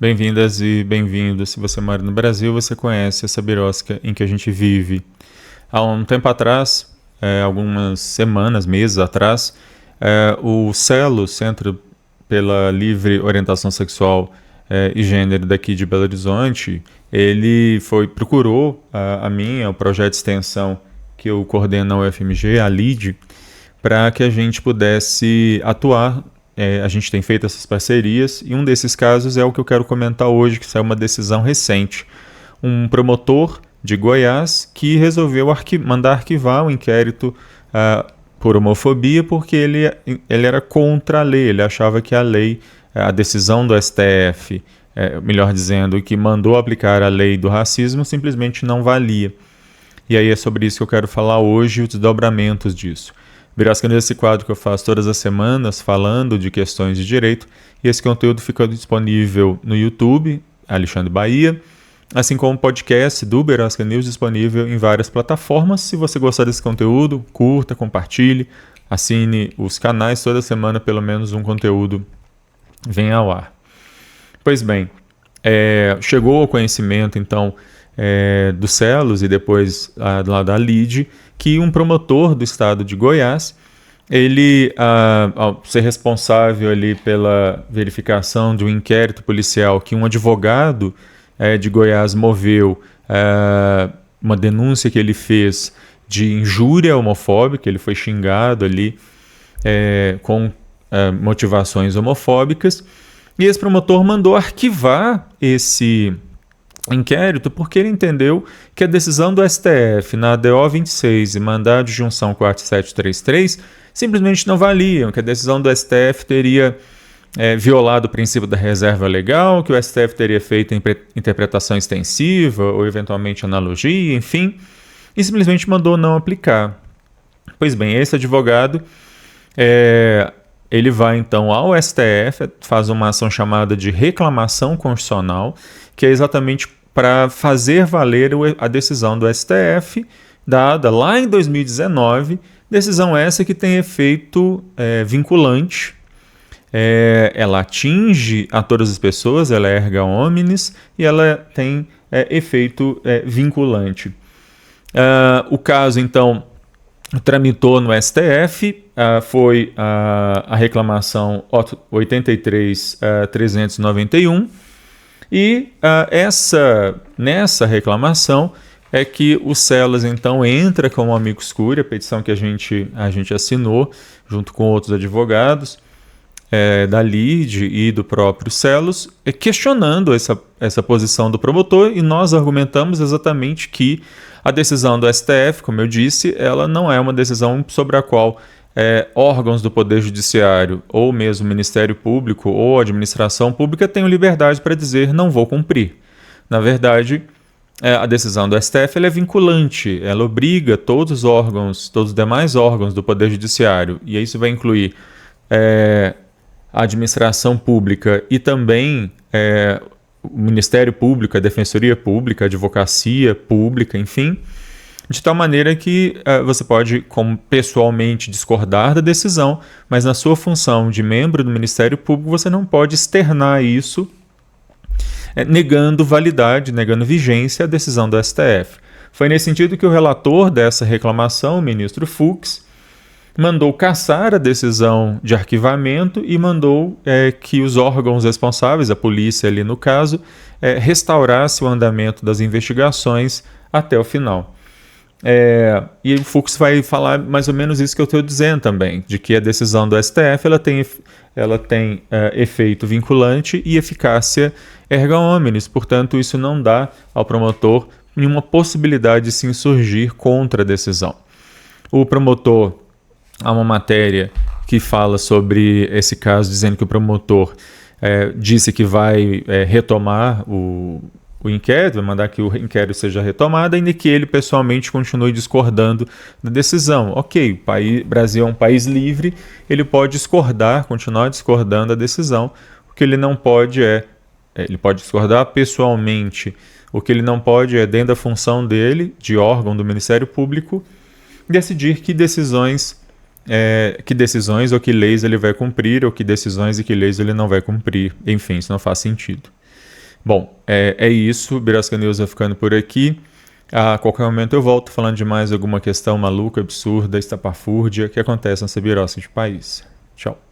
Bem-vindas e bem-vindos. Se você mora no Brasil, você conhece essa birosca em que a gente vive. Há um tempo atrás, algumas semanas, meses atrás, o CELO, Centro pela Livre Orientação Sexual e Gênero daqui de Belo Horizonte, ele procurou a mim, o projeto de extensão que eu coordeno na UFMG, a LID, para que a gente pudesse atuar. A gente tem feito essas parcerias e um desses casos é o que eu quero comentar hoje, que saiu uma decisão recente. Um promotor de Goiás que resolveu mandar arquivar o inquérito por homofobia porque ele era contra a lei, ele achava que a lei, a decisão do STF, melhor dizendo, que mandou aplicar a lei do racismo, simplesmente não valia. E aí é sobre isso que eu quero falar hoje, os desdobramentos disso. Birosca News é esse quadro que eu faço todas as semanas, falando de questões de direito, e esse conteúdo fica disponível no YouTube, Alexandre Bahia, assim como o podcast do Birosca News disponível em várias plataformas. Se você gostar desse conteúdo, curta, compartilhe, assine os canais, toda semana pelo menos um conteúdo vem ao ar. Pois bem, chegou ao conhecimento então do CELOS e depois lá da LID, que um promotor do estado de Goiás, ele, ao ser responsável ali pela verificação de um inquérito policial que um advogado de Goiás moveu, uma denúncia que ele fez de injúria homofóbica, ele foi xingado ali com motivações homofóbicas, e esse promotor mandou arquivar esse inquérito porque ele entendeu que a decisão do STF na ADO 26 e mandado de junção 4733 simplesmente não valiam, que a decisão do STF teria violado o princípio da reserva legal, que o STF teria feito interpretação extensiva ou eventualmente analogia, enfim, e simplesmente mandou não aplicar. Pois bem, esse advogado ele vai então ao STF, faz uma ação chamada de reclamação constitucional, que é exatamente para fazer valer a decisão do STF, dada lá em 2019, decisão essa que tem efeito vinculante. Ela atinge a todas as pessoas, ela é erga omnes e ela tem efeito vinculante. O caso, então, tramitou no STF, foi a reclamação 83.391, e nessa reclamação é que o CELOS então entra como amicus curiae, a petição que a gente assinou junto com outros advogados da LID e do próprio CELOS, questionando essa posição do promotor, e nós argumentamos exatamente que a decisão do STF, como eu disse, ela não é uma decisão sobre a qual órgãos do Poder Judiciário, ou mesmo Ministério Público ou Administração Pública tenham liberdade para dizer não vou cumprir. Na verdade, a decisão do STF ela é vinculante, ela obriga todos os órgãos, todos os demais órgãos do Poder Judiciário, e isso vai incluir a Administração Pública e também o Ministério Público, a Defensoria Pública, a Advocacia Pública, enfim, de tal maneira que você pode pessoalmente discordar da decisão, mas na sua função de membro do Ministério Público você não pode externar isso negando validade, negando vigência à decisão do STF. Foi nesse sentido que o relator dessa reclamação, o ministro Fux, mandou cassar a decisão de arquivamento e mandou que os órgãos responsáveis, a polícia ali no caso, restaurasse o andamento das investigações até o final. E o Fux vai falar mais ou menos isso que eu estou dizendo também, de que a decisão do STF ela tem efeito vinculante e eficácia erga omnes, portanto isso não dá ao promotor nenhuma possibilidade de se insurgir contra a decisão. O promotor, há uma matéria que fala sobre esse caso, dizendo que o promotor disse que vai retomar o inquérito, vai mandar que o inquérito seja retomado, ainda que ele pessoalmente continue discordando da decisão. Ok, o Brasil é um país livre, ele pode continuar discordando da decisão. O que ele não pode ele pode discordar pessoalmente. O que ele não pode dentro da função dele, de órgão do Ministério Público, decidir que decisões ou que leis ele vai cumprir, ou que decisões e que leis ele não vai cumprir. Enfim, isso não faz sentido. Bom, é isso. Birosca News vai ficando por aqui. A qualquer momento eu volto falando de mais alguma questão maluca, absurda, estapafúrdia que acontece nessa birosca de país. Tchau.